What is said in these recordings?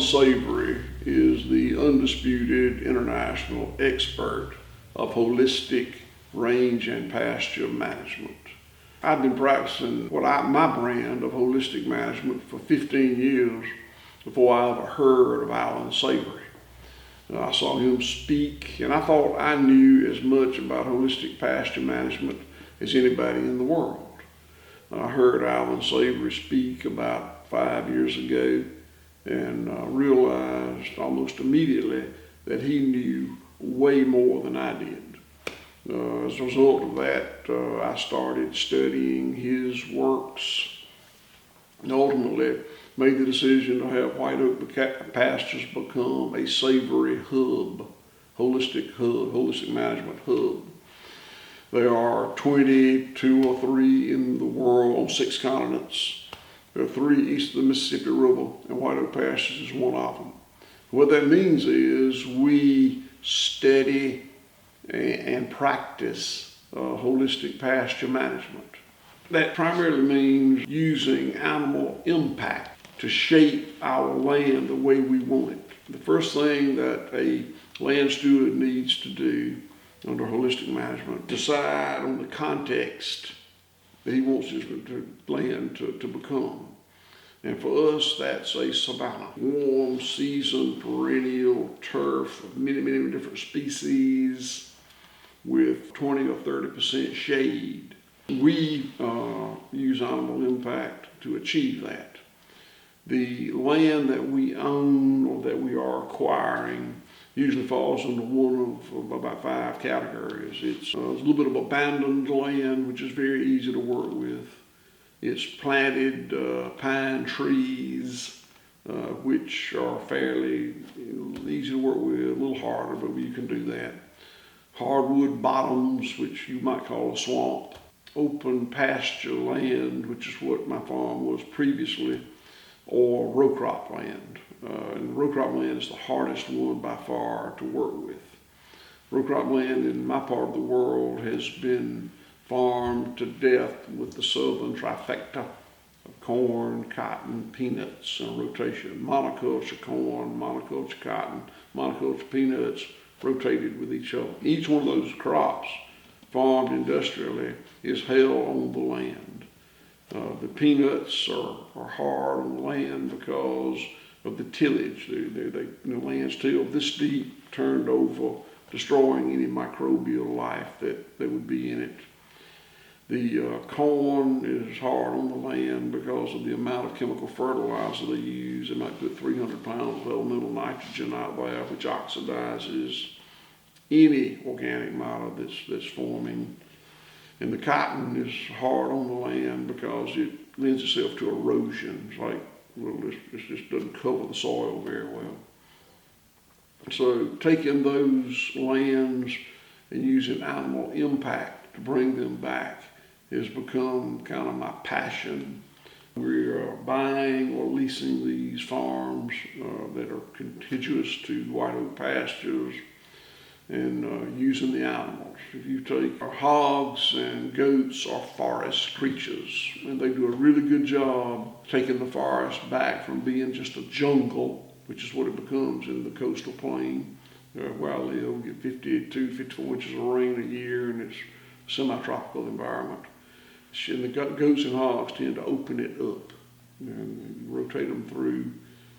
Savory is the undisputed international expert of holistic range and pasture management. I've been practicing my brand of holistic management for 15 years before I ever heard of Alan Savory. I saw him speak, and I thought I knew as much about holistic pasture management as anybody in the world. I heard Alan Savory speak about 5 years ago and realized almost immediately that he knew way more than I did. As a result of that, I started studying his works and ultimately made the decision to have White Oak Pastures become a Savory hub, holistic management hub. There are 22 or 3 in the world on 6 continents. There are 3 east of the Mississippi River, and White Oak Pastures is one of them. What that means is we study and practice holistic pasture management. That primarily means using animal impact to shape our land the way we want it. The first thing that a land steward needs to do under holistic management, decide on the context that he wants his land to become. And for us, that's a savanna, warm, seasoned, perennial turf of many, many different species with 20 or 30% shade. We use animal impact to achieve that. The land that we own or that we are acquiring usually falls into one of about 5 categories. It's a little bit of abandoned land, which is very easy to work with. It's planted pine trees, which are fairly easy to work with, a little harder, but you can do that. Hardwood bottoms, which you might call a swamp. Open pasture land, which is what my farm was previously, or row crop land. And row crop land is the hardest one by far to work with. Row crop land in my part of the world has been farmed to death with the southern trifecta of corn, cotton, peanuts in rotation. Monoculture corn, monoculture cotton, monoculture peanuts rotated with each other. Each one of those crops farmed industrially is held on the land. The peanuts are hard on the land because of the tillage. The land's tilled this deep, turned over, destroying any microbial life that would be in it. The corn is hard on the land because of the amount of chemical fertilizer they use. They might put 300 pounds of elemental nitrogen out there, which oxidizes any organic matter that's forming. And the cotton is hard on the land because it lends itself to erosion. It's like, well, it just doesn't cover the soil very well. So taking those lands and using animal impact to bring them back has become kind of my passion. We are buying or leasing these farms that are contiguous to White Oak Pastures and using the animals. If you take hogs and goats are forest creatures, and they do a really good job taking the forest back from being just a jungle, which is what it becomes in the coastal plain where I live. We get 52, 54 inches of rain a year, and it's a semi-tropical environment. And the goats and hogs tend to open it up and you rotate them through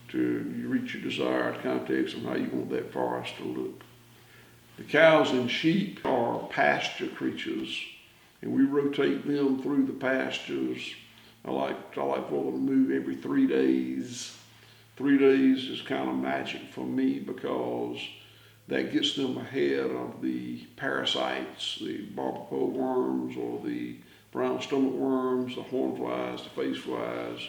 to you reach your desired context of how you want that forest to look. The cows and sheep are pasture creatures, and we rotate them through the pastures. I like for them to move every 3 days. 3 days is kind of magic for me because that gets them ahead of the parasites, the barber worms or the brown stomach worms, the horn flies, the face flies.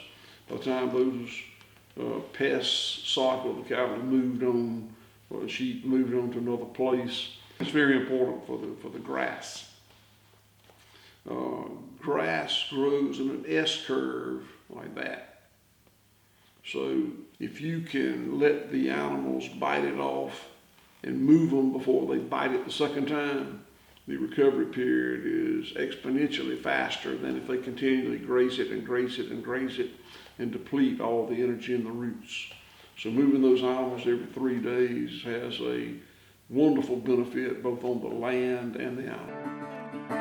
By the time those pests cycle, the cow has moved on, or the sheep moved on to another place. It's very important for the grass. Grass grows in an S curve like that. So if you can let the animals bite it off and move them before they bite it the second time, the recovery period is exponentially faster than if they continually graze it and graze it and graze it and deplete all the energy in the roots. So moving those animals every 3 days has a wonderful benefit both on the land and the animal.